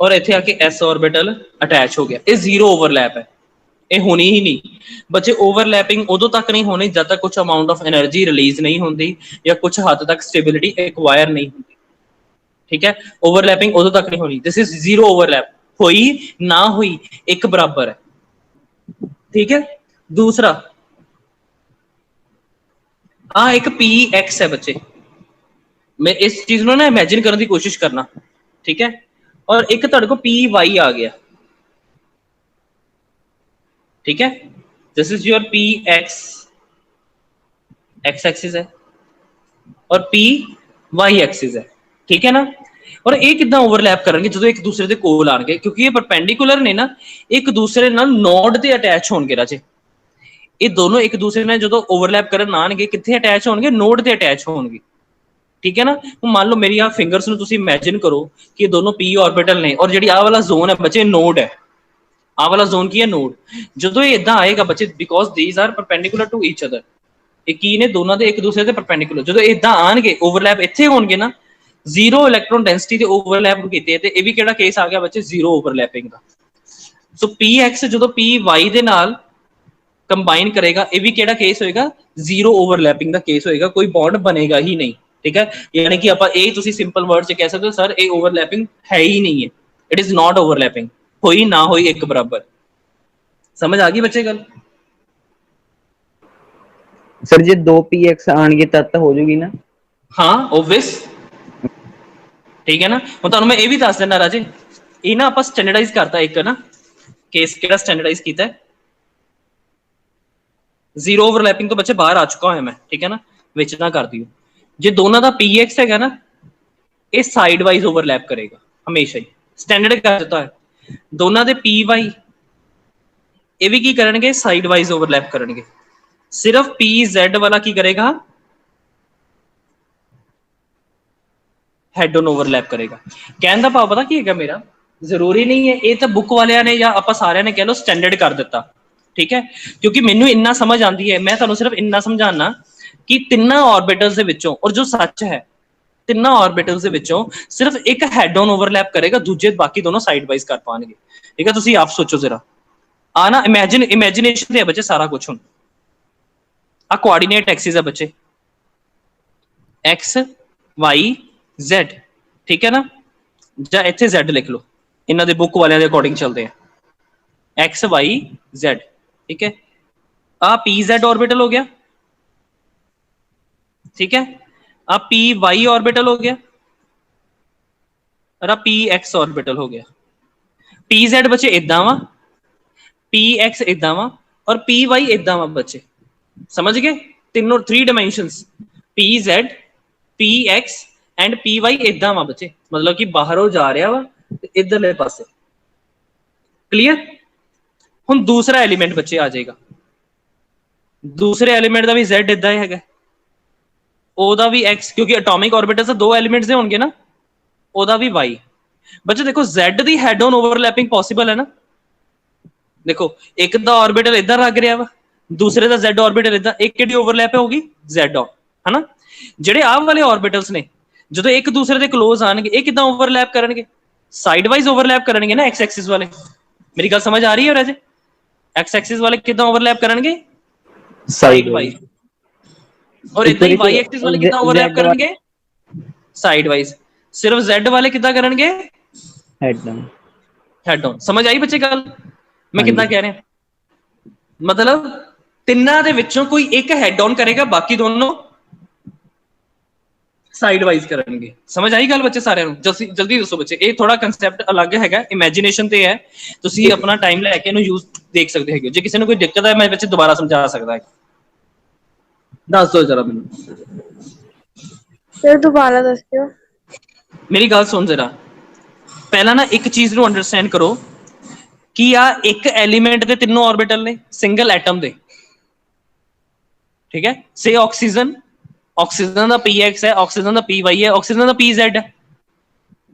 और इत्थे आके S ऑर्बिटल अटैच हो गया ये जीरो ओवरलैप है ये होनी ही नहीं बच्चे ओवरलैपिंग उदों तक नहीं होनी जब तक कुछ अमाउंट ऑफ एनर्जी रिलीज नहीं होती या कुछ हद तक स्टेबिलिटी एक्वायर नहीं होती। ठीक है ओवरलैपिंग उदों तक नहीं होनी दिस इज जीरो ओवरलैप हुई ना हुई एक बराबर है। ठीक है दूसरा हाँ एक PX है बच्चे मैं इस चीज को ना इमेजिन करने की कोशिश करना। ठीक है और एक तुहाडे को PY आ गया। ठीक है this is your PX X axis है और PY एक्सिस है। ठीक है ना और ये कितना ओवरलैप करेंगे जो एक दूसरे के कोल आएंगे क्योंकि ये परपेंडिकुलर ने ना एक दूसरे नाल नोड ते अटैच होणगे राजे ये दोनों एक दूसरे नाल जो ओवरलैप करन आएंगे कित्थे अटैच होणगे नोड ते अटैच होणगे। ठीक है ना। मान लो मेरी आप फिंगर्स ਨੂੰ ਤੁਸੀਂ ਇਮੇजिन करो कि दोनों p ऑर्बिटल ने और ਜਿਹੜੀ ਆ ਵਾਲਾ ਜ਼ੋਨ ਹੈ ਬੱਚੇ ਨੋਡ ਹੈ, ਆ ਵਾਲਾ ਜ਼ੋਨ ਕੀ ਹੈ ਨੋਡ। ਜਦੋਂ ਇਹ ਇਦਾਂ ਆਏਗਾ ਬੱਚੇ because these are perpendicular to each other, ਇਹ ਕੀ ਨੇ ਦੋਨਾਂ ਦੇ ਇੱਕ ਦੂਸਰੇ ਦੇ ਪਰਪੈਂਡੀਕੂਲਰ, ਜਦੋਂ ਇਦਾਂ ਆਣਗੇ ਓਵਰਲੈਪ ਇੱਥੇ ਹੋਣਗੇ ਨਾ, ਜ਼ੀਰੋ ਇਲੈਕਟ੍ਰੋਨ ਡੈਂਸਿਟੀ ਦੇ ਓਵਰਲੈਪ ਕੀਤੇ ਤੇ ਇਹ ਵੀ ਕਿਹੜਾ ਕੇਸ ਆ ਗਿਆ ਬੱਚੇ ਜ਼ੀਰੋ ਓਵਰਲੈਪਿੰਗ ਦਾ। ਸੋ px ਜਦੋਂ py ਦੇ ਨਾਲ ਕੰਬਾਈਨ ਕਰੇਗਾ ਇਹ ਵੀ ਕਿਹੜਾ ਕੇਸ ਹੋਏਗਾ ਜ਼ੀਰੋ ਓਵਰਲੈਪਿੰਗ ਦਾ ਕੇਸ ਹੋਏਗਾ, ਕੋਈ ਬੌਂਡ ਬਣੇਗਾ ਹੀ ਨਹੀਂ। ਠੀਕ ਹੈ, ਯਾਨੀ ਕਿ ਆਪਾਂ ਇਹ ਤੁਸੀਂ ਸਿੰਪਲ ਵਰਡ ਚ ਕਹਿ ਸਕਦੇ ਹੋ ਸਰ ਇਹ ਓਵਰਲੈਪਿੰਗ ਹੈ ਹੀ ਨਹੀਂ ਹੈ, ਇਟ ਇਜ਼ ਨਾਟ ਓਵਰਲੈਪਿੰਗ, ਹੋਈ ਨਾ ਹੋਈ ਇੱਕ ਬਰਾਬਰ। ਸਮਝ ਆ ਗਈ ਬੱਚੇ ਗੱਲ? ਸਰ ਜੇ 2px ਆਣਗੇ ਤਦ ਤਾਂ ਹੋ ਜੂਗੀ ਨਾ? ਹਾਂ ਓਬਵੀਅਸ, ਠੀਕ ਹੈ ਨਾ। ਹੁਣ ਤੁਹਾਨੂੰ ਮੈਂ ਇਹ ਵੀ ਦੱਸ ਦਿੰਦਾ ਰਾਜੇ, ਇਹ ਨਾ ਆਪਾਂ ਸਟੈਂਡਰਡਾਈਜ਼ ਕਰਤਾ ਇੱਕ ਨਾ ਕੇਸ, ਕਿਹੜਾ ਸਟੈਂਡਰਡਾਈਜ਼ ਕੀਤਾ ਹੈ, ਜ਼ੀਰੋ ਓਵਰਲੈਪਿੰਗ ਤੋਂ ਬੱਚੇ ਬਾਹਰ ਆ ਚੁੱਕਾ ਹੋਇਆ ਮੈਂ, ਠੀਕ ਹੈ ਨਾ, ਵਿੱਚ ਨਾ ਕਰ ਦਿਓ। ਜੇ ਦੋਨਾਂ ਦਾ px ਹੈਗਾ ਨਾ ਇਹ ਸਾਈਡ ਵਾਈਜ਼ ਓਵਰਲੈਪ ਕਰੇਗਾ ਹਮੇਸ਼ਾ ਹੀ, ਸਟੈਂਡਰਡ ਕਰ ਦਿੱਤਾ ਹੈ। ਦੋਨਾਂ ਦੇ py ਇਹ ਵੀ ਕੀ ਕਰਨਗੇ ਸਾਈਡ ਵਾਈਜ਼ ਓਵਰਲੈਪ ਕਰਨਗੇ, ਸਿਰਫ pz ਵਾਲਾ ਕੀ ਕਰੇਗਾ ਹੈਡ ਔਨ ਓਵਰਲੈਪ ਕਰੇਗਾ। ਕਹਿਣ ਦਾ ਭਾਵ ਪਤਾ ਕੀ ਹੈਗਾ ਮੇਰਾ, ਜ਼ਰੂਰੀ ਨਹੀਂ ਹੈ ਇਹ ਤਾਂ ਬੁੱਕ ਵਾਲਿਆਂ ਨੇ ਜਾਂ ਆਪਾਂ ਸਾਰਿਆਂ ਨੇ ਕਹਿ ਲਓ ਸਟੈਂਡਰਡ ਕਰ ਦਿੱਤਾ, ਠੀਕ ਹੈ, ਕਿਉਂਕਿ ਮੈਨੂੰ ਇੰਨਾ ਸਮਝ ਆਉਂਦੀ ਹੈ, ਮੈਂ ਤੁਹਾਨੂੰ ਸਿਰਫ ਇੰਨਾ ਸਮਝਾਉਣਾ ਕਿ ਤਿੰਨਾਂ ਆਰਬਿਟਲਸ ਦੇ ਵਿੱਚੋਂ, ਔਰ ਜੋ ਸੱਚ ਹੈ ਤਿੰਨਾਂ ਆਰਬਿਟਲਸ ਦੇ ਵਿੱਚੋਂ ਸਿਰਫ ਇੱਕ ਹੈਡ ਔਨ ਓਵਰਲੈਪ ਕਰੇਗਾ, ਦੂਜੇ ਬਾਕੀ ਦੋਨੋਂ ਸਾਈਡ ਵਾਈਜ਼ ਕਰ ਪਾਣਗੇ। ਠੀਕ ਹੈ, ਤੁਸੀਂ ਆਪ ਸੋਚੋ ਜ਼ਰਾ, ਆ ਨਾ ਇਮੇजिनेशन ਦੇ ਬੱਚੇ ਸਾਰਾ ਕੁਝ। ਹੁਣ ਆ ਕੋਆਰਡੀਨੇਟ ਐਕਸਿਸ ਹੈ ਬੱਚੇ, x y z, ਠੀਕ ਹੈ ਨਾ, ਜਾਂ ਇੱਥੇ z ਲਿਖ ਲਓ, ਇਹਨਾਂ ਦੇ ਬੁੱਕ ਵਾਲਿਆਂ ਦੇ ਅਕੋਰਡਿੰਗ ਚੱਲਦੇ ਆ x y z, ਠੀਕ ਹੈ। ਆ pz ऑर्बिटल हो गया, ठीक है, आ py ऑर्बिटल हो गया और आ px ऑर्बिटल हो गया। pz बच्चे इदा वा, px इदा वा और py इदा वा बच्चे, समझ गए? तीनों 3 dimensions pz px and py इदा वा बच्चे, मतलब कि बाहरों जा रहा वा इधरले पासे। क्लियर? हुण दूसरा एलिमेंट बच्चे आ जाएगा, दूसरे एलिमेंट का भी z इदा ही है, ओदा भी x, क्योंकि एटॉमिक ऑर्बिटल से 2 एलिमेंट्स दे होंगे ना, ओदा भी y। बच्चे देखो z the head on overlapping possible है ना, देखो एक दा ऑर्बिटल इधर लग रहा वा, दूसरे दा z ऑर्बिटल इधर, एक किहड़ी ओवरलैप होगी z ऑन, है ना। ਜਿਹੜੇ ਆਹ ਵਾਲੇ ऑर्बिटल्स ਨੇ ਜਦੋਂ ਇੱਕ ਦੂਸਰੇ ਦੇ ক্লোਜ਼ ਆਣਗੇ ਇਹ ਕਿਦਾਂ ਓਵਰਲੈਪ ਕਰਨਗੇ, ਸਾਈਡ ਵਾਈਜ਼ ਓਵਰਲੈਪ ਕਰਨਗੇ ਨਾ, x ਐਕਸਿਸ ਵਾਲੇ। ਮੇਰੀ ਗੱਲ ਸਮਝ ਆ ਰਹੀ ਹੈ ਰਾਜੇ? x ਐਕਸਿਸ वाले कितना ओवरलैप करेंगे साइड वाइज, और इतना ही y एक्सिस वाले कितना ओवरलैप करेंगे साइड वाइज। सिर्फ z वाले कितना करेंगे हेड डाउन। Head on. समझ आई बच्चे गल मैं कितना कह रहा? मतलब ਤਿੰਨਾਂ ਦੇ ਵਿੱਚੋਂ ਕੋਈ ਇੱਕ ਹੈਡ ਔਨ ਕਰੇਗਾ, ਬਾਕੀ ਦੋਨੋਂ ਸਾਈਡ ਵਾਈਜ਼ ਕਰਨਗੇ। ਸਮਝ ਆਈ ਗੱਲ ਬੱਚੇ ਸਾਰਿਆਂ ਨੂੰ? ਜਲਦੀ ਦੱਸੋ ਬੱਚੇ, ਇਹ ਥੋੜਾ ਕਨਸੈਪਟ ਅਲੱਗ ਹੈਗਾ, ਇਮੇजिनेशन ਤੇ ਹੈ, ਤੁਸੀਂ ਆਪਣਾ ਟਾਈਮ ਲੈ ਕੇ ਇਹਨੂੰ ਯੂਜ਼ ਦੇਖ ਸਕਦੇ ਹੈਗੇ। ਜੇ ਕਿਸੇ ਨੂੰ ਕੋਈ ਦਿੱਕਤ ਹੈ ਮੈਂ ਬੱਚੇ ਦੁਬਾਰਾ ਸਮਝਾ ਸਕਦਾ ਹੈ, ਦੱਸ ਦਿਓ ਜਰਾ ਮੈਨੂੰ। ਫਿਰ ਦੁਬਾਰਾ ਦੱਸਿਓ। ਮੇਰੀ ਗੱਲ ਸੁਣ ਜਰਾ, ਪਹਿਲਾਂ ਨਾ ਇੱਕ ਚੀਜ਼ ਨੂੰ ਅੰਡਰਸਟੈਂਡ ਕਰੋ ਕਿ ਆ ਇੱਕ ਐਲੀਮੈਂਟ ਦੇ ਤਿੰਨੋਂ ਆਰਬਿਟਲ ਨੇ ਸਿੰਗਲ ਐਟਮ ਦੇ, ठीक है। से ऑक्सीजन, ऑक्सीजन का px है, ऑक्सीजन का py है, ऑक्सीजन का pz है,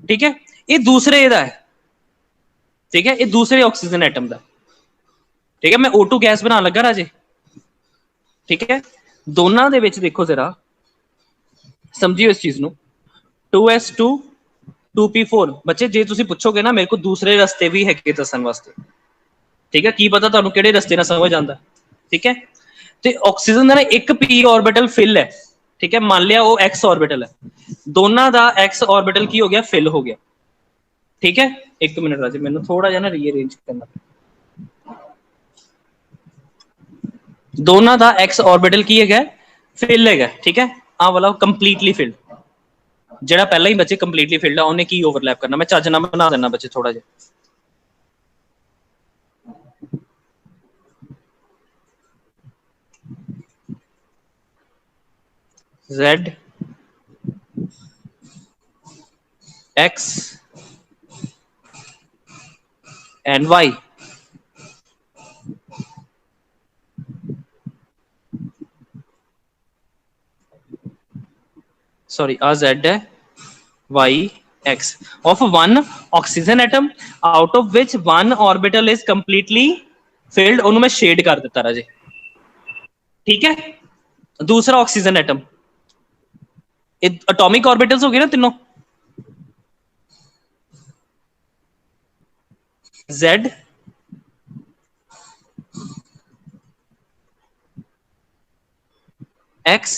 ठीक है। ये दूसरे दा है, ठीक है, ये दूसरे ऑक्सीजन एटम का, ठीक है। मैं O2 गैस बना लगा राजे, ठीक है। दोनों दे विच देखो जरा, समझियो इस चीज नू, 2s2 2p4 बच्चे जे तुसी पूछोगे ना मेरे को दूसरे रस्ते भी है दसन वास्ते, ठीक है, की पता तुहानू किहड़े रस्ते नाल समझ आंदा, ठीक है। ਤੇ ਆਕਸੀਜਨ ਦਾ ਨਾ ਇੱਕ p ऑर्बिटल ਫਿਲ ਹੈ, ਠੀਕ ਹੈ, ਮੰਨ ਲਿਆ ਉਹ x ऑर्बिटल ਹੈ, ਦੋਨਾਂ ਦਾ x ऑर्बिटल ਕੀ ਹੋ ਗਿਆ ਫਿਲ ਹੋ ਗਿਆ, ਠੀਕ ਹੈ। ਇੱਕ ਮਿੰਟ ਰਾਜੇ ਮੈਨੂੰ ਥੋੜਾ ਜਿਹਾ ਨਾ ਰੀਅਰੇਂਜ ਕਰਨਾ, ਦੋਨਾਂ ਦਾ x ऑर्बिटल ਕੀ ਹੈਗਾ ਫਿਲ ਹੈਗਾ, ਠੀਕ ਹੈ। ਆਹ ਵਾਲਾ ਕੰਪਲੀਟਲੀ ਫਿਲ, ਜਿਹੜਾ ਪਹਿਲਾਂ ਹੀ ਬੱਚੇ ਕੰਪਲੀਟਲੀ ਫਿਲਡ ਆ ਉਹਨੇ ਕੀ ਓਵਰਲੈਪ ਕਰਨਾ, ਮੈਂ ਚੱਜ ਨਾਲ ਬਣਾ ਦੇਣਾ ਬੱਚੇ ਥੋੜਾ ਜਿਹਾ। Z X and Y, sorry आ Z है, Y X of one oxygen atom out of which one orbital is completely filled, ਉਹਨੂੰ ਮੈਂ shade कर ਦਿੱਤਾ राजे, ठीक है। दूसरा ऑक्सीजन एटम, एटॉमिक ऑर्बिटल्स हो गए ना तीनों, Z X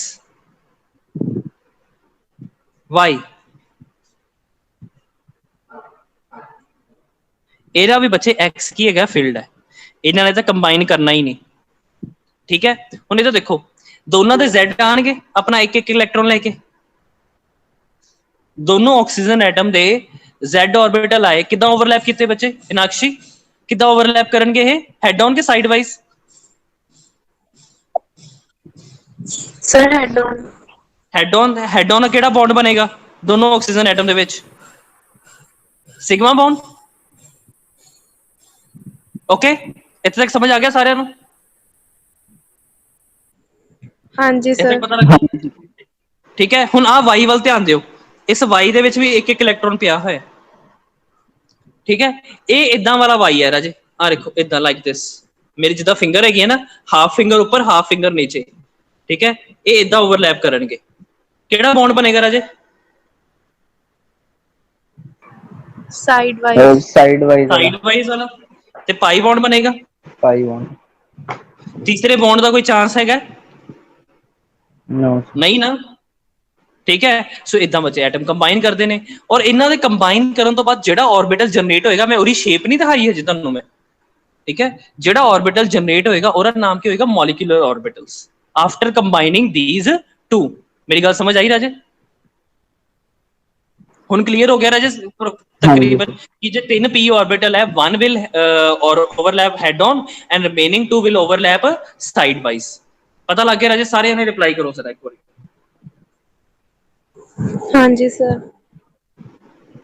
Y, ਇਹਦਾ ਵੀ ਬੱਚੇ X ਕੀ ਹੈਗਾ ਫੀਲਡ ਹੈ, ਇਹਨਾਂ ਨੇ ਤਾਂ ਕੰਬਾਈਨ ਕਰਨਾ ਹੀ ਨਹੀਂ, ठीक है। ਹੁਣ ਇਹ ਤਾਂ ਦੇਖੋ ਦੋਨਾਂ ਦੇ Z ਆਣਗੇ ਆਪਣਾ ਇੱਕ ਇੱਕ ਇਲੈਕਟ੍ਰੋਨ ਲੈ ਕੇ, दोनों ऑक्सीजन एटम दे Z ऑर्बिटल आए, किदा ओवरलैप किते बच्चे इनाक्षी, किदा ओवरलैप करनगे ये हेड ऑन के side wise, sir head on केड़ा बॉन्ड बनेगा दोनों ऑक्सीजन एटम दे विच, सिग्मा बॉन्ड, ओके इत्थे तक समझ आ गया सारे नूं, हाँ जी इत्थे सर, पता लगा, ठीक है। हुण आ Y वाल ध्यान दिओ, इस Y ਦੇ ਵਿੱਚ ਵੀ ਇੱਕ ਇੱਕ ਇਲੈਕਟ੍ਰੋਨ ਪਿਆ ਹੋਇਆ, ठीक है। ਇਹ ਇਦਾਂ ਵਾਲਾ Y ਹੈ ਰਾਜੇ, ਆ ਦੇਖੋ ਇਦਾਂ ਲਾਈਕ ਦਿਸ, ਮੇਰੀ ਜਿੱਦਾਂ ਫਿੰਗਰ ਹੈਗੀ ਹੈ ਨਾ, ਹਾਫ ਫਿੰਗਰ ਉੱਪਰ ਹਾਫ ਫਿੰਗਰ ਨੀਚੇ, ठीक है। ਇਹ ਇਦਾਂ ਓਵਰਲੈਪ ਕਰਨਗੇ, ਕਿਹੜਾ ਬੌਂਡ ਬਣੇਗਾ ਰਾਜੇ, साइड वाइज, साइड ਵਾਈਜ਼ ਵਾਲਾ, ਤੇ ਪਾਈ ਬੌਂਡ ਬਣੇਗਾ, पाई बॉन्ड, ਤੀਸਰੇ ਬੌਂਡ ਦਾ ਕੋਈ ਚਾਂਸ ਹੈਗਾ नो ਨਹੀਂ ਨਾ, ठीक है। सो इदा बच्चे एटम कंबाइन करते हैं, और इन्हों के कंबाइन करने तो बाद जो ऑर्बिटल जनरेट होएगा, मैं उसकी शेप नहीं दिखाई है जी तुहानूं मैं, ठीक है। जो ऑर्बिटल जनरेट होएगा उसका नाम क्या होएगा, molecular orbitals after combining these two. मेरी गल समझ आई राजे, हुण क्लीयर हो गया राजे तकरीबन कि जो 3 p ऑर्बिटल है, वन विल और overlap head on and remaining 2 will overlap side wise, पता लग गया राजे, सारे ने रिप्लाई करो सर एक बार, हाँ जी सर,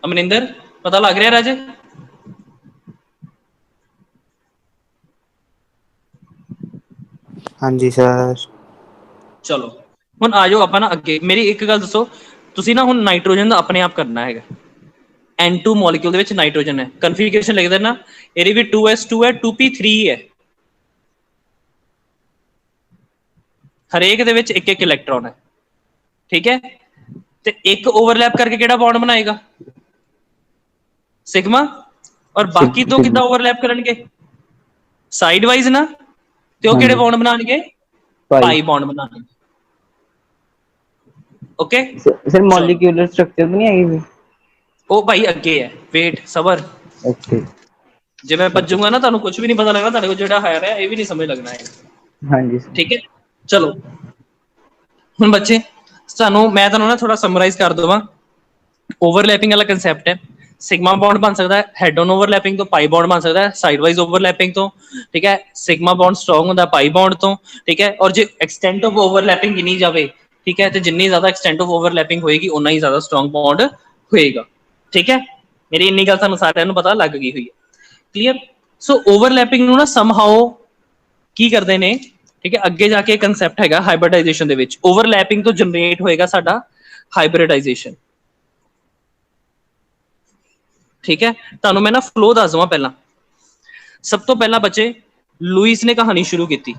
अमरिंदर पता लग रहा राजे, हाँ जी सर। चलो हुण आ जाओ ਆਪਾਂ ਨਾ ਅੱਗੇ। ਮੇਰੀ ਇੱਕ ਗੱਲ ਦੱਸੋ, ਤੁਸੀਂ ਨਾ ਹੁਣ ਨਾਈਟ੍ਰੋਜਨ ਦਾ ਆਪਣੇ ਆਪ ਕਰਨਾ ਹੈਗਾ, N2 ਮੋਲੀਕਿਊਲ ਦੇ ਵਿੱਚ ਨਾਈਟ੍ਰੋਜਨ ਹੈ, ਕਨਫਿਗਰੇਸ਼ਨ ਲਿਖ ਦੇਣਾ, ਇਹਦੇ ਵੀ 2s2 ਹੈ, 2p3 ਹੈ, ਹਰੇਕ ਦੇ ਵਿੱਚ ਇੱਕ ਇੱਕ ਇਲੈਕਟ੍ਰੋਨ ਹੈ, ਠੀਕ ਹੈ। ਤੇ ਇੱਕ ओवरलैप करके केड़ा बॉन्ड बनाएगा, सिग्मा, और बाकी दो किदा ओवरलैप करनगे, साइड वाइज ना, ते ਉਹ ਕਿਹੜੇ बॉन्ड बनाएंगे, पाई बॉन्ड बनाएंगे, ओके सर मॉलिक्यूलर स्ट्रक्चर नहीं आएगी, ਉਹ ਭਾਈ ਅੱਗੇ ਹੈ, वेट सबर, ओके ਜੇ ਮੈਂ ਭੱਜੂਗਾ ਨਾ ਤੁਹਾਨੂੰ ਕੁਝ ਵੀ ਨਹੀਂ ਪਤਾ ਲੱਗਣਾ, ਤੁਹਾਡੇ ਕੋਲ ਜਿਹੜਾ ਹੈ ਰਿਹਾ ਇਹ ਵੀ ਨਹੀਂ ਸਮਝ ਲੱਗਣਾ ਹੈ, हाँ जी ठीक है। चलो ਹੁਣ ਬੱਚੇ ਸਾਨੂੰ ਮੈਂ ਤੁਹਾਨੂੰ ਨਾ ਥੋੜਾ ਸਮਰਾਈਜ਼ ਕਰ ਦਵਾਂ, ओवरलैपिंग वाला कंसेप्ट है, सिग्मा बॉन्ड बन सकता है हेड ऑन ओवरलैपिंग तो, पाई बॉन्ड बन सकता है साइड वाइज ओवरलैपिंग तो, ठीक है। सिग्मा बॉन्ड स्ट्रॉन्ग होता है पाई बॉन्ड तो, ठीक है। और जो एक्सटेंट ऑफ ओवरलैपिंग गिनी जाए, ठीक है, तो जिन्नी ज्यादा एक्सटेंट ऑफ ओवरलैपिंग होएगी उतना ही ज्यादा स्ट्रॉन्ग बॉन्ड होएगा, ठीक है। मेरी इन्नी गल सानू सारिआं नूं पता लग गई हुई है, क्लीयर। सो ओवरलैपिंग नूं ना समहाउ की करदे ने, ठीक है, अगे जाके कंसैप्ट हैगा हाइब्रिडाइजेशन दे विच, ओवरलैपिंग तो जनरेट होएगा साडा हाइब्रिडाइजेशन, ठीक है। तुहानूं मैं ना फ्लो दस दवां, पहला सब तो पहला बच्चे लुईस ने कहानी शुरू की,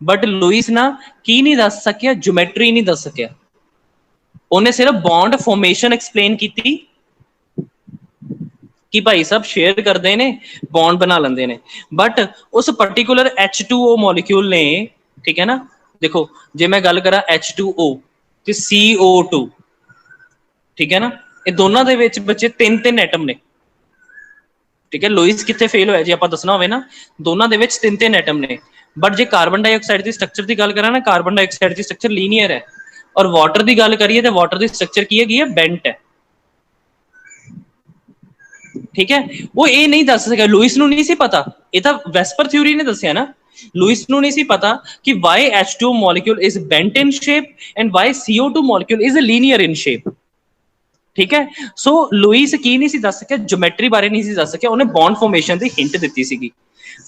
बट लुईस ना की नहीं दस सकिया, ज्योमेट्री नहीं दस सकिया, उन्हें सिर्फ बॉन्ड फॉर्मेशन एक्सप्लेन की कि भाई सब शेयर करते हैं, बॉन्ड बना लेंगे ने, बट उस पर्टिकुलर H2O मॉलिक्यूल ने, ठीक है ना, देखो जे मैं गल करा H2O ते CO2, ठीक है ना, ये दोनों दे विच बच्चे 3-3 एटम ने, ठीक है। लुईस कितने फेल होया जी आपां दसना होवे ना, दोनों दे विच 3-3 एटम ने, बट जे कार्बन डाइऑक्साइड की स्ट्रक्चर की गल करा ना, कार्बन डाइऑक्साइड की स्ट्रक्चर लीनियर है, और वाटर की गल करिए तो वाटर की स्ट्रक्चर की है बेंट है, ठीक है। वो ये नहीं दस सका, लुईस नूं नहीं सी पता, ये तो वेस्पर थ्योरी ने दसिया ना, लुईस नूं नहीं सी पता कि why H2 molecule is bent in shape and why CO2 molecule is linear in shape, ठीक है। सो लुईस की नहीं सी दस सकिया, ज्योमेट्री बारे नहीं सी दस सकिया, उन्हें बॉन्ड फॉर्मेशन की हिंट दी सी।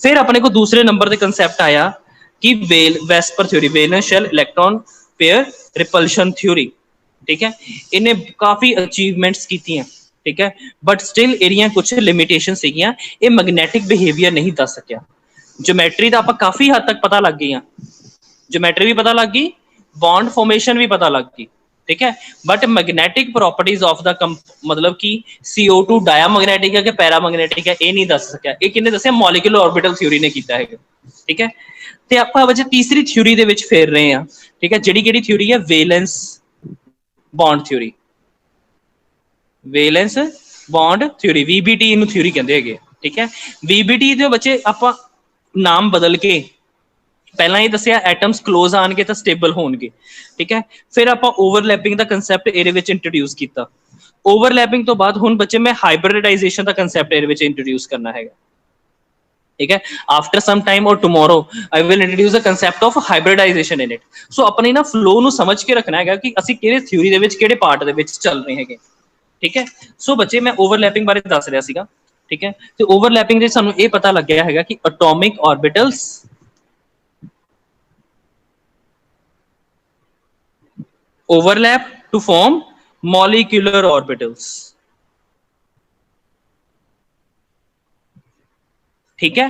फिर अपने को दूसरे नंबर पे कंसेप्ट आया कि VSEPR theory, valence shell electron pair repulsion theory, ठीक है, इन्हें काफ़ी अचीवमेंट्स कीतियां, ठीक है, बट स्टिल एरिया कुछ लिमिटेशन सीगियां, ये मैगनैटिक बिहेवियर नहीं दस सकिया। ज्योमैट्री का आप काफ़ी हद तक पता लग गई, ज्योमैट्री भी पता लग गई, बॉन्ड फॉर्मेशन भी पता लग गई, ठीक है, but magnetic properties of the मतलब कि CO2 डायामैग्नेटिक है कि पैरामैग्नेटिक है, ये नहीं दस सकिया। ये किन्ने दसिया? मॉलिक्यूलर ऑर्बिटल थ्योरी ने किया है, ठीक है। ते आपां बच्चे तीसरी थ्योरी दे विच फेर रहे हैं, ठीक है, जिहड़ी किहड़ी थ्योरी है? Valence bond theory, valence bond theory, VBT इनू थ्योरी कहंदे हैगे, ठीक है। VBT दे बच्चे आपां नाम बदल के पहला ये दसिया एटम्स क्लोज आएंगे तो स्टेबल होंगे, ठीक है। फिर आप ओवरलैपिंग का कंसैप्ट ਇਹਦੇ ਵਿੱਚ इंट्रोड्यूस किया। ओवरलैपिंग तो बाद हुण बच्चे मैं हाइब्रिडाइजेशन का कंसैप्ट ਇਹਦੇ ਵਿੱਚ इंट्रोड्यूस करना है, ठीक है। आफ्टर सम टाइम और tomorrow I will introduce the concept of hybridisation in it. So अपनी ना फ्लो ਨੂੰ समझ के रखना है कि ਅਸੀਂ ਕਿਹੜੇ ਥਿਊਰੀ ਦੇ ਵਿੱਚ ਕਿਹੜੇ ਪਾਰਟ ਦੇ ਵਿੱਚ ਚੱਲ ਰਹੇ ਹੈਗੇ, ठीक है। सो बच्चे मैं ओवरलैपिंग बारे दस रहा सीगा, ठीक है। तो ओवरलैपिंग ਦੇ ਸਾਨੂੰ ਇਹ ਪਤਾ ਲੱਗਿਆ ਹੈਗਾ कि atomic orbitals overlap to form molecular orbitals, ठीक है।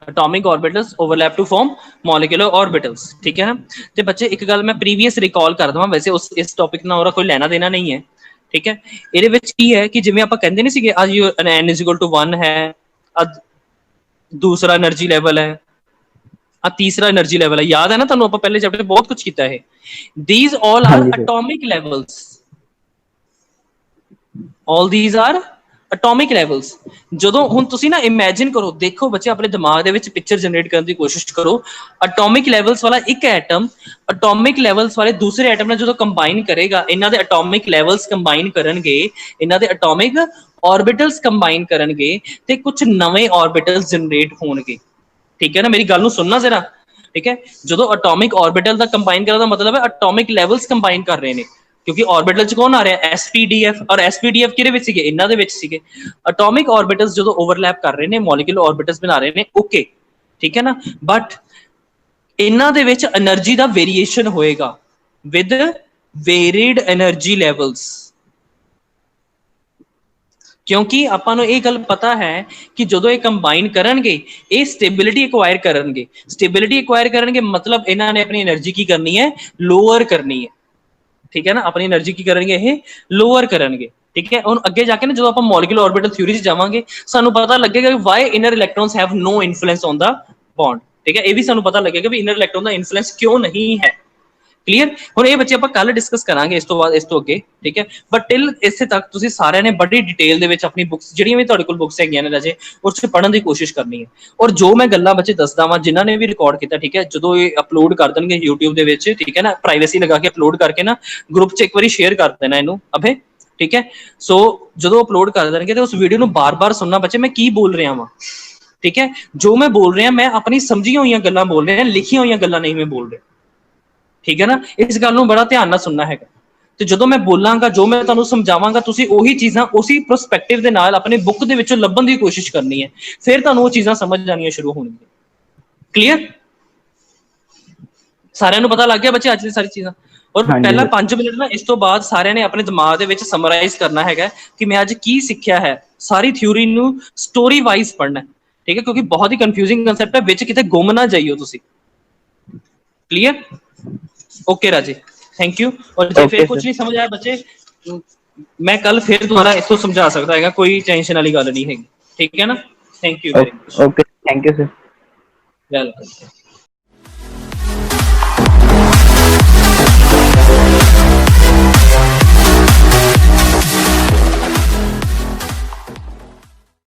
Atomic orbitals overlap to form molecular orbitals, ठीक है। तो बच्चे एक गल मैं प्रीवियस रिकॉल कर दवां, वैसे उस इस टॉपिक नाल और कोई लेना देना नहीं है, ठीक है। ਇਹਦੇ ਵਿੱਚ ਕੀ है कि जिवें आपां कहंदे नहीं सीगे आज n = 1 है, दूसरा एनर्जी लेवल है, तीसरा एनर्जी लेवल है, याद है ना तुहानू? आपां पहले चैप्टर बहुत कुछ किया है। These all are atomic levels, all these are atomic levels. ਜਦੋਂ ਹੁਣ ਤੁਸੀਂ ਨਾ ਇਮੇजिन करो, देखो बच्चे अपने दिमाग ਦੇ ਵਿੱਚ पिक्चर जनरेट करने की कोशिश करो। एटॉमिक लेवल्स वाला एक एटम एटॉमिक लेवल्स वाले दूसरे एटम ਨਾਲ ਜਦੋਂ ਕੰਬਾਈਨ ਕਰੇਗਾ, ਇਹਨਾਂ ਦੇ एटॉमिक लेवल्स ਕੰਬਾਈਨ ਕਰਨਗੇ, ਇਹਨਾਂ ਦੇ एटॉमिक ऑर्बिटल्स ਕੰਬਾਈਨ ਕਰਨਗੇ ਤੇ ਕੁਝ ਨਵੇਂ ऑर्बिटल्स जनरेट होणगे, ठीक है ना। मेरी गल नूं सुनना जरा, ठीक है। जो एटॉमिक ऑर्बिटल का कंबाइन करने का मतलब है एटॉमिक लेवल्स कंबाइन कर रहे हैं, क्योंकि ऑर्बिटल च कौन आ रहा है? SPDF, और SPDF किहदे विच सीगे? इन्हां दे विच सीगे। एटॉमिक ऑर्बिटल्स जो ओवरलैप कर रहे हैं, मॉलिक्यूलर ऑर्बिटल्स बना रहे हैं, ओके, ठीक है ना। बट इन्हां दे विच एनर्जी का वेरीएशन होएगा विद वेरीड एनर्जी लेवल्स, क्योंकि आपां नूं इह गल पता है कि जो ये कंबाइन करनगे ये स्टेबिलिटी एक्वायर करनगे। स्टेबिलिटी एक्वायर करनगे मतलब इन्हां ने अपनी एनर्जी की करनी है? लोअर करनी है, ठीक है ना। अपनी एनर्जी की करेंगे ये लोअर करनगे, ठीक है। हुण अगे जाके ना जो आपां मॉलिक्यूलर ऑर्बिटल थ्योरी च जावांगे सानू पता लगेगा कि why inner electrons have no influence on the bond, ठीक है। ये भी सानू पता लगेगा भी इनर इलेक्ट्रॉन का इन्फ्लुएंस क्यों नहीं है, क्लीयर। हुण ये बच्चे आपां कल डिस्कस करांगे इस तो बाद इस तो अगे, ठीक है। बट टिल इत्थे तक तुसीं सारिਆਂ ने बड़ी डिटेल दे विच अपनी बुक्स जिहड़ियां भी तुहाडे कोल बुक्स हैगियां ने राजे उस च पढ़न दी कोशिश करनी है। और जो मैं गल्लां बच्चे दसदा वां जिन्हां ने भी रिकॉर्ड किया, ठीक है, जो ये अपलोड कर देंगे यूट्यूब दे विच, ठीक है ना, प्राइवेसी लगा के अपलोड करके ना ग्रुप च एक बारी शेयर कर देना इनू अभे, ठीक है। सो जो अपलोड कर देंगे तो उस वीडियो नूं बार-बार सुनना बच्चे मैं की बोल रहा वां, ठीक है। जो मैं बोल रहा मैं अपनी समझियां होईयां गल्लां बोल रहा, लिखियां होईयां गल्लां नहीं मैं बोल रहा, ठीक है ना। इस गल नूं बड़ा ध्यान नाल सुनना है। तो जो मैं बोलांगा, जो मैं तुहानूं समझावांगा, तुसीं ओही चीज़ां उसी परसपैक्टिव दे नाल अपने बुक दे विचों लभण दी कोशिश करनी है, फिर तुहानूं वो चीज़ां समझ आनियां शुरू होणगीਆਂ। क्लीयर? सारिਆਂ नूं पता लग गया बच्चे अज दी सारी चीज़ां? और पहला 5 मिनट ना इस तो बाद सारिਆਂ ने अपने दिमाग दे विच समराइज करना है कि मैं अज की सीखिया है, सारी थ्योरी नूं स्टोरी वाइज पढ़ना है, ठीक है, क्योंकि बहुत ही कन्फ्यूजिंग कंसैप्ट है, विच किते गुम ना जाइयो तुसीं। Clear? Okay Raje, thank you. और जो फिर कुछ नहीं समझ आया बच्चे, मैं कल फिर दोबारा इसको समझा सकता है, कोई टेंशन वाली गल नहीं है, ठीक है ना। Thank you very much. Okay, thank you sir. Welcome.